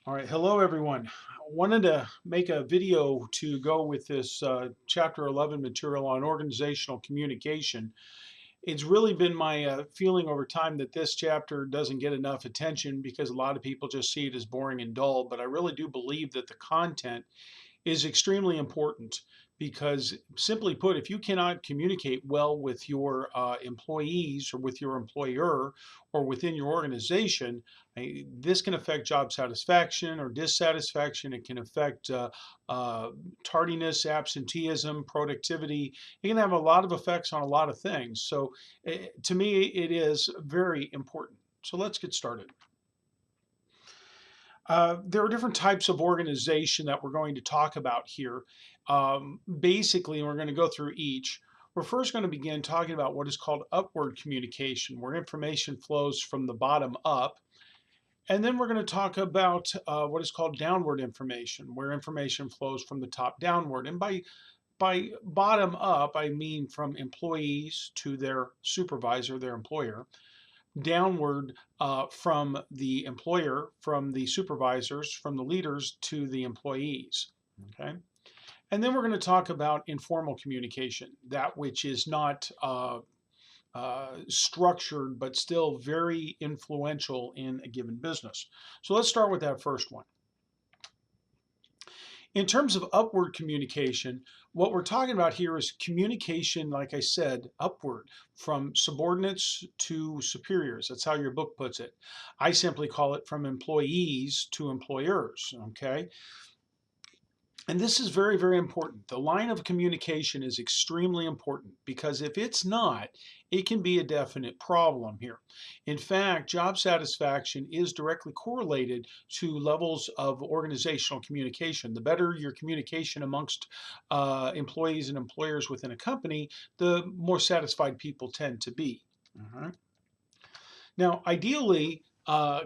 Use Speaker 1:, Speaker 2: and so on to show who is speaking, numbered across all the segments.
Speaker 1: All right, hello everyone. I wanted to make a video to go with this chapter 11 material on organizational communication. It's really been my feeling over time that this chapter doesn't get enough attention because a lot of people just see it as boring and dull, but I really do believe that the content is extremely important because, simply put, if you cannot communicate well with your employees or with your employer or within your organization, this can affect job satisfaction or dissatisfaction. It can affect uh, tardiness, absenteeism, productivity. It can have a lot of effects on a lot of things. So, to me, it is very important. So, let's get started. There are different types of organization that we're going to talk about here. Basically, we're going to go through each. We're first going to begin talking about what is called upward communication, where information flows from the bottom up. And then we're going to talk about what is called downward information, where information flows from the top downward. And by bottom up, I mean from employees to their supervisor, their employer, downward from the employer, from the supervisors, from the leaders to the employees. Okay. And then we're going to talk about informal communication, that which is not structured, but still very influential in a given business. So let's start with that first one. In terms of upward communication, what we're talking about here is communication, like I said, upward from subordinates to superiors. That's how your book puts it. I simply call it from employees to employers, okay? And this is very, very important. The line of communication is extremely important because if it's not, it can be a definite problem here. In fact, job satisfaction is directly correlated to levels of organizational communication. The better your communication amongst employees and employers within a company, the more satisfied people tend to be. All right. Now, ideally,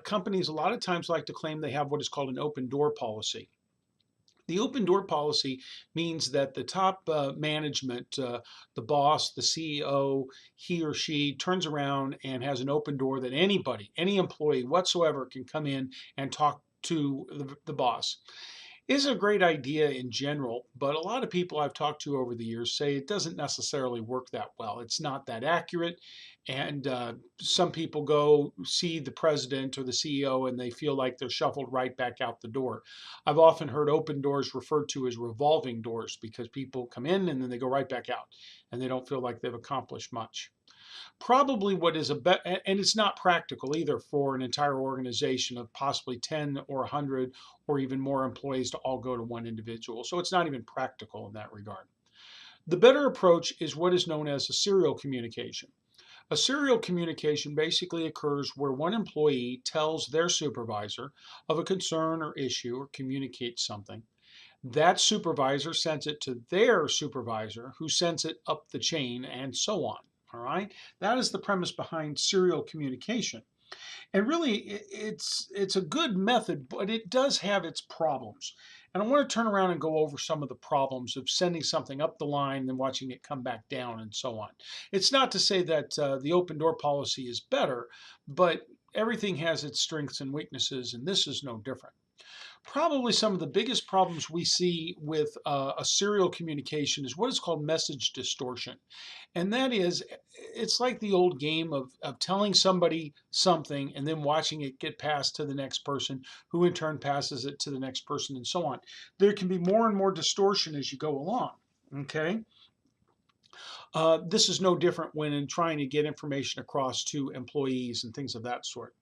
Speaker 1: companies a lot of times like to claim they have what is called an open door policy. The open door policy means that the top management, the boss, the CEO, he or she turns around and has an open door that anybody, any employee whatsoever can come in and talk to the boss. Is a great idea in general, but a lot of people I've talked to over the years say it doesn't necessarily work that well. It's not that accurate. And some people go see the president or the CEO and they feel like they're shuffled right back out the door. I've often heard open doors referred to as revolving doors because people come in and then they go right back out and they don't feel like they've accomplished much. Probably what is and it's not practical either for an entire organization of possibly 10 or 100 or even more employees to all go to one individual. So it's not even practical in that regard. The better approach is what is known as a serial communication. A serial communication basically occurs where one employee tells their supervisor of a concern or issue or communicates something. That supervisor sends it to their supervisor, who sends it up the chain, and so on. All right. That is the premise behind serial communication. And really, it's a good method, but it does have its problems. And I want to turn around and go over some of the problems of sending something up the line and then watching it come back down and so on. It's not to say that the open door policy is better, but everything has its strengths and weaknesses, and this is no different. Probably some of the biggest problems we see with a serial communication is what is called message distortion. And that is, it's like the old game of telling somebody something and then watching it get passed to the next person, who in turn passes it to the next person, and so on. There can be more and more distortion as you go along. Okay. This is no different when in trying to get information across to employees and things of that sort.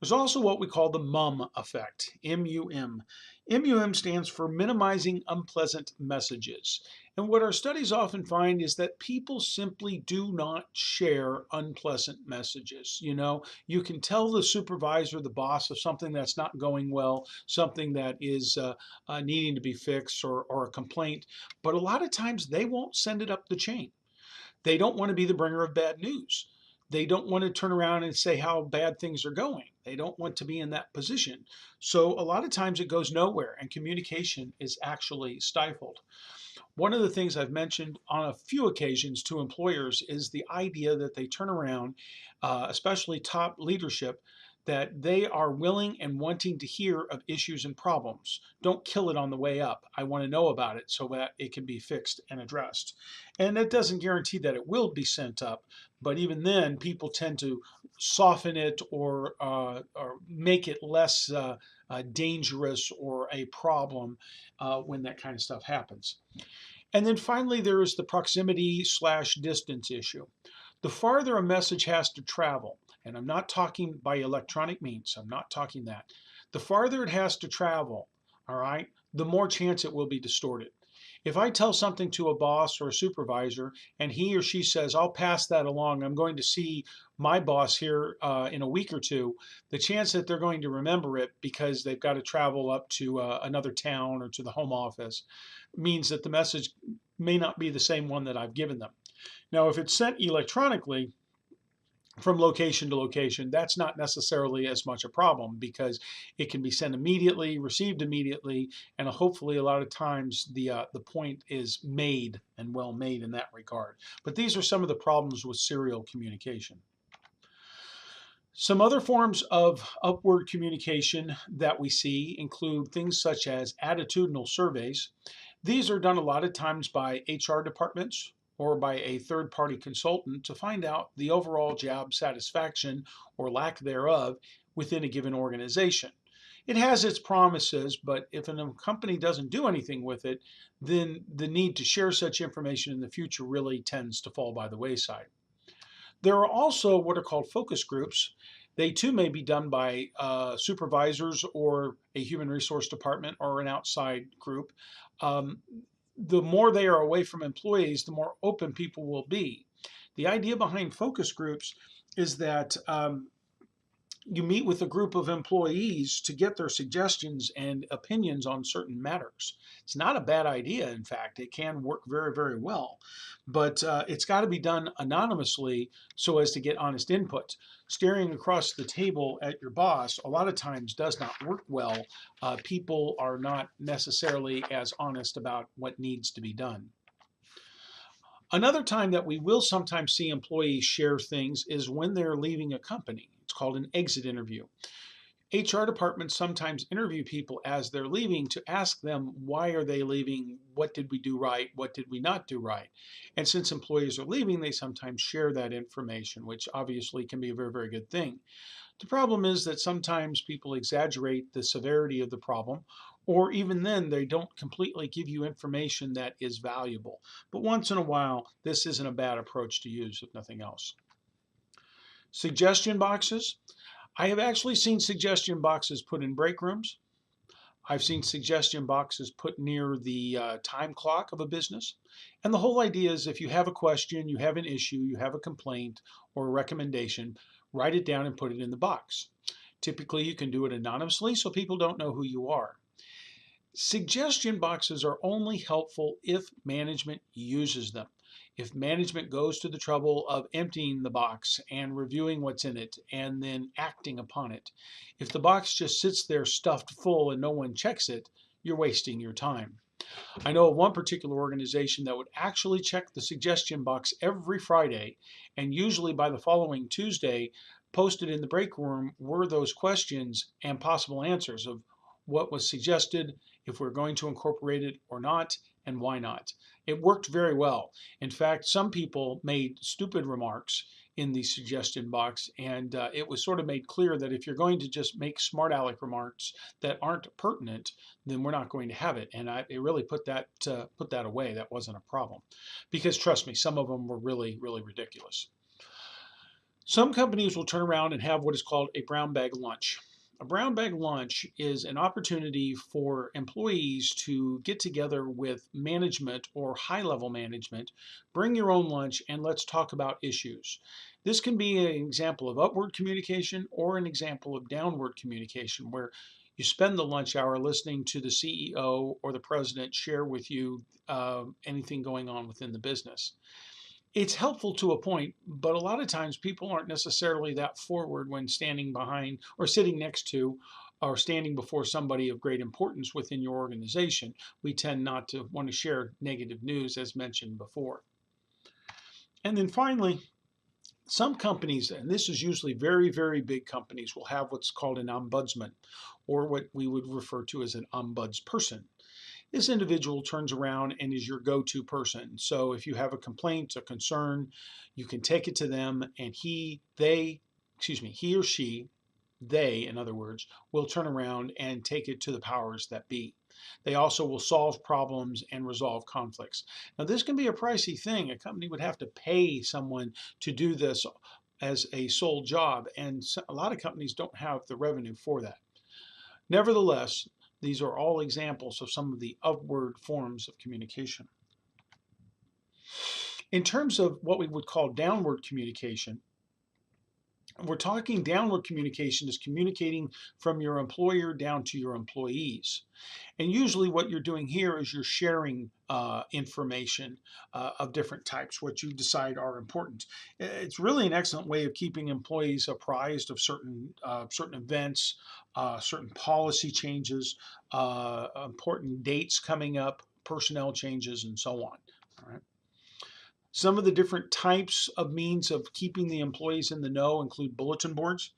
Speaker 1: There's also what we call the MUM effect, M-U-M. M-U-M stands for minimizing unpleasant messages. And what our studies often find is that people simply do not share unpleasant messages. You know, you can tell the supervisor, the boss, of something that's not going well, something that is needing to be fixed, or a complaint, but a lot of times they won't send it up the chain. They don't want to be the bringer of bad news. They don't want to turn around and say how bad things are going. They don't want to be in that position. So a lot of times it goes nowhere and communication is actually stifled. One of the things I've mentioned on a few occasions to employers is the idea that they turn around, especially top leadership, that they are willing and wanting to hear of issues and problems. Don't kill it on the way up. I want to know about it so that it can be fixed and addressed. And that doesn't guarantee that it will be sent up, but even then, people tend to soften it or make it less dangerous or a problem when that kind of stuff happens. And then finally, there is the proximity slash distance issue. The farther a message has to travel, and I'm not talking by electronic means, I'm not talking that. The farther it has to travel, all right, the more chance it will be distorted. If I tell something to a boss or a supervisor and he or she says, I'll pass that along, I'm going to see my boss here in a week or two, the chance that they're going to remember it because they've got to travel up to another town or to the home office means that the message may not be the same one that I've given them. Now, if it's sent electronically from location to location, that's not necessarily as much a problem because it can be sent immediately, received immediately, and hopefully a lot of times the point is made and well made in that regard. But these are some of the problems with serial communication. Some other forms of upward communication that we see include things such as attitudinal surveys. These are done a lot of times by HR departments or by a third-party consultant to find out the overall job satisfaction or lack thereof within a given organization. It has its promises, but if a company doesn't do anything with it, then the need to share such information in the future really tends to fall by the wayside. There are also what are called focus groups. They too may be done by supervisors or a human resource department or an outside group. Um, the more they are away from employees, the more open people will be. The idea behind focus groups is that you meet with a group of employees to get their suggestions and opinions on certain matters. It's not a bad idea, in fact, it can work very, very well, but it's got to be done anonymously so as to get honest input. Staring across the table at your boss a lot of times does not work well. People are not necessarily as honest about what needs to be done. Another time that we will sometimes see employees share things is when they're leaving a company. It's called an exit interview. HR departments sometimes interview people as they're leaving to ask them, why are they leaving? What did we do right? What did we not do right? And since employees are leaving, they sometimes share that information, which obviously can be a very, very good thing. The problem is that sometimes people exaggerate the severity of the problem, or even then, they don't completely give you information that is valuable. But once in a while, this isn't a bad approach to use, if nothing else. Suggestion boxes. I have actually seen suggestion boxes put in break rooms. I've seen suggestion boxes put near the time clock of a business. And the whole idea is if you have a question, you have an issue, you have a complaint or a recommendation, write it down and put it in the box. Typically, you can do it anonymously so people don't know who you are. Suggestion boxes are only helpful if management uses them. If management goes to the trouble of emptying the box and reviewing what's in it and then acting upon it. If the box just sits there stuffed full and no one checks it, you're wasting your time. I know of one particular organization that would actually check the suggestion box every Friday, and usually by the following Tuesday, posted in the break room were those questions and possible answers of what was suggested, if we're going to incorporate it or not, and why not. It worked very well. In fact, some people made stupid remarks in the suggestion box, and it was sort of made clear that if you're going to just make smart aleck remarks that aren't pertinent, then we're not going to have it. And it really put that away. That wasn't a problem, because trust me, some of them were really, really ridiculous. Some companies will turn around and have what is called a brown bag lunch. A brown bag lunch is an opportunity for employees to get together with management or high-level management, bring your own lunch, and let's talk about issues. This can be an example of upward communication or an example of downward communication where you spend the lunch hour listening to the CEO or the president share with you anything going on within the business. It's helpful to a point, but a lot of times people aren't necessarily that forward when standing behind or sitting next to are standing before somebody of great importance within your organization, we tend not to want to share negative news, as mentioned before. And then finally, some companies, and this is usually very, very big companies, will have what's called an ombudsman, or what we would refer to as an ombudsperson. This individual turns around and is your go-to person. So if you have a complaint, a concern, you can take it to them, and he or she, they, in other words, will turn around and take it to the powers that be. They also will solve problems and resolve conflicts. Now, this can be a pricey thing. A company would have to pay someone to do this as a sole job, and a lot of companies don't have the revenue for that. Nevertheless, these are all examples of some of the upward forms of communication. In terms of what we would call downward communication, we're talking downward communication is communicating from your employer down to your employees. And usually what you're doing here is you're sharing information of different types, what you decide are important. It's really an excellent way of keeping employees apprised of certain events, certain policy changes, important dates coming up, personnel changes, and so on. All right. Some of the different types of means of keeping the employees in the know include bulletin boards.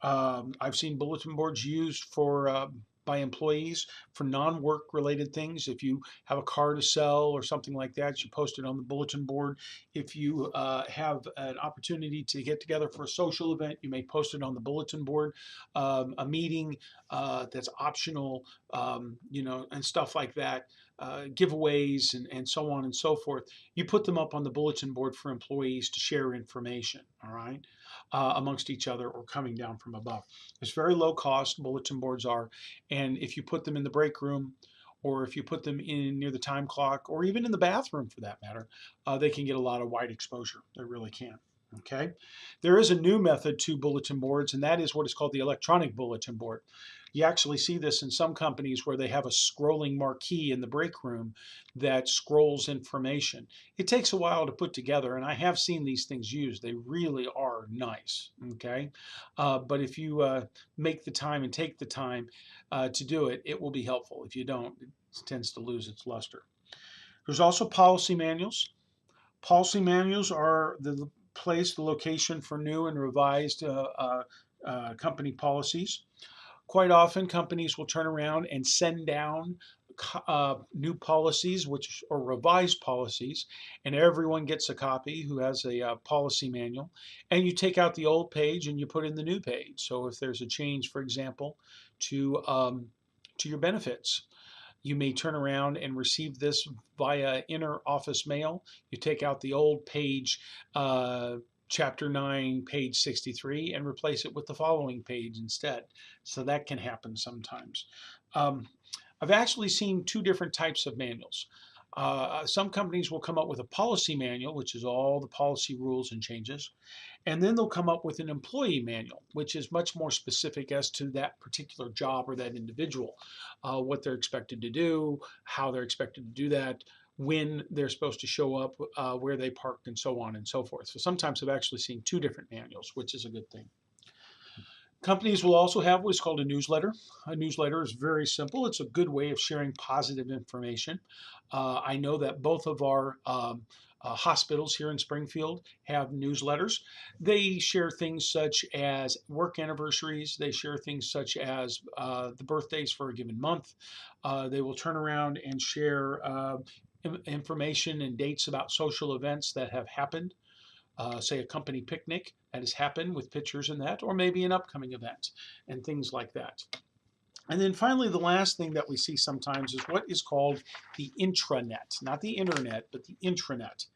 Speaker 1: I've seen bulletin boards used by employees for non-work related things. If you have a car to sell or something like that, you post it on the bulletin board. If you have an opportunity to get together for a social event, you may post it on the bulletin board. A meeting that's optional, and stuff like that. Giveaways and so on and so forth. You put them up on the bulletin board for employees to share information, all right, amongst each other or coming down from above. It's very low cost, bulletin boards are, and if you put them in the break room, or if you put them in near the time clock, or even in the bathroom for that matter, they can get a lot of wide exposure. They really can. Okay, there is a new method to bulletin boards, and that is what is called the electronic bulletin board. You actually see this in some companies where they have a scrolling marquee in the break room that scrolls information. It takes a while to put together, and I have seen these things used. They really are nice, okay? But if you make the time and take the time to do it, it will be helpful. If you don't, it tends to lose its luster. There's also policy manuals. Policy manuals are the location for new and revised company policies. Quite often, companies will turn around and send down new policies, or revised policies, and everyone gets a copy who has a policy manual. And you take out the old page and you put in the new page. So if there's a change, for example, to your benefits, you may turn around and receive this via inter-office mail. You take out the old page, Chapter 9, page 63, and replace it with the following page instead. So that can happen sometimes. I've actually seen two different types of manuals. Some companies will come up with a policy manual, which is all the policy rules and changes. And then they'll come up with an employee manual, which is much more specific as to that particular job or that individual, what they're expected to do, how they're expected to do that, when they're supposed to show up, where they parked, and so on and so forth. So sometimes I've actually seen two different manuals, which is a good thing. Companies will also have what's called a newsletter. A newsletter is very simple. It's a good way of sharing positive information. I know that both of our hospitals here in Springfield have newsletters. They share things such as work anniversaries. They share things such as the birthdays for a given month. They will turn around and share information and dates about social events that have happened. Say a company picnic that has happened with pictures and that, or maybe an upcoming event and things like that. And then finally, the last thing that we see sometimes is what is called the intranet, not the internet, but the intranet.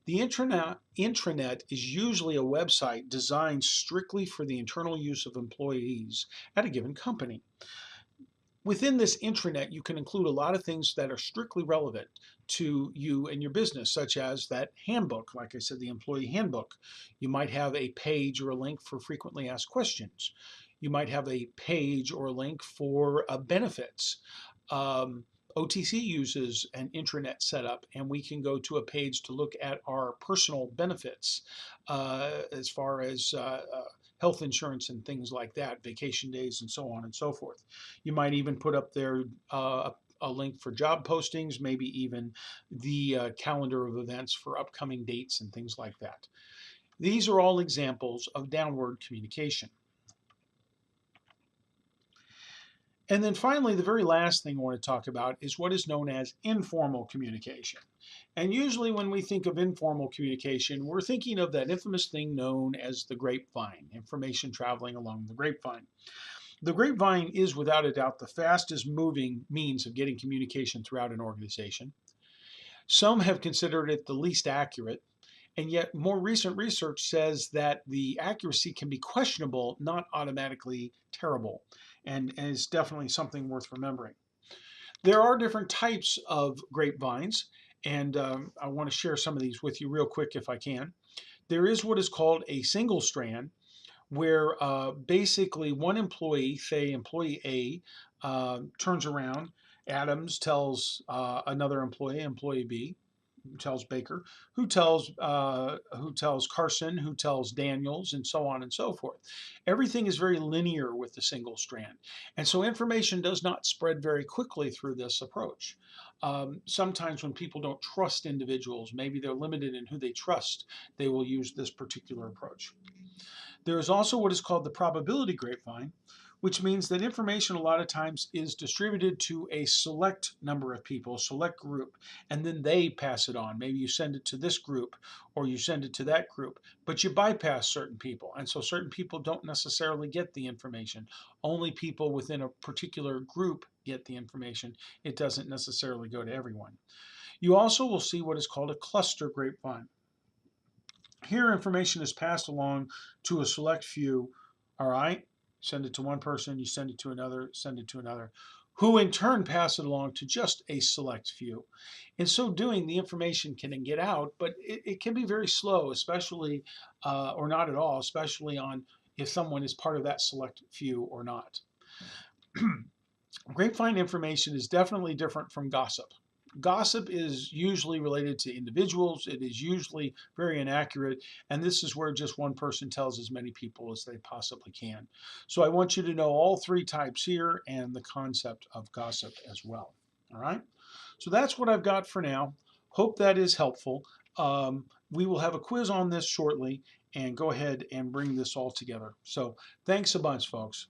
Speaker 1: The intranet is usually a website designed strictly for the internal use of employees at a given company. Within this intranet, you can include a lot of things that are strictly relevant to you and your business, such as that handbook, like I said, the employee handbook. You might have a page or a link for frequently asked questions. You might have a page or a link for benefits. OTC uses an intranet setup, and we can go to a page to look at our personal benefits as far as health insurance and things like that, vacation days and so on and so forth. You might even put up there a link for job postings, maybe even the calendar of events for upcoming dates and things like that. These are all examples of downward communication. And then finally, the very last thing I want to talk about is what is known as informal communication. And usually when we think of informal communication, we're thinking of that infamous thing known as the grapevine, information traveling along the grapevine. The grapevine is without a doubt the fastest moving means of getting communication throughout an organization. Some have considered it the least accurate, and yet more recent research says that the accuracy can be questionable, not automatically terrible, and is definitely something worth remembering. There are different types of grapevines, and I want to share some of these with you real quick if I can. There is what is called a single strand, where basically one employee, say employee A, turns around. Adams tells another employee, employee B, who tells Baker, who tells Carson, who tells Daniels, and so on and so forth. Everything is very linear with the single strand, and so information does not spread very quickly through this approach. Sometimes when people don't trust individuals, maybe they're limited in who they trust, they will use this particular approach. There is also what is called the probability grapevine, which means that information a lot of times is distributed to a select number of people, a select group, and then they pass it on. Maybe you send it to this group or you send it to that group, but you bypass certain people. And so certain people don't necessarily get the information. Only people within a particular group get the information. It doesn't necessarily go to everyone. You also will see what is called a cluster grapevine. Here, information is passed along to a select few. All right, send it to one person, you send it to another, send it to another, who in turn pass it along to just a select few. In so doing, the information can get out, but it can be very slow, especially, or not at all, especially on if someone is part of that select few or not. Grapevine information is definitely different from gossip. Gossip is usually related to individuals. It is usually very inaccurate. And this is where just one person tells as many people as they possibly can. So I want you to know all three types here and the concept of gossip as well. All right. So that's what I've got for now. Hope that is helpful. We will have a quiz on this shortly and go ahead and bring this all together. So thanks a bunch, folks.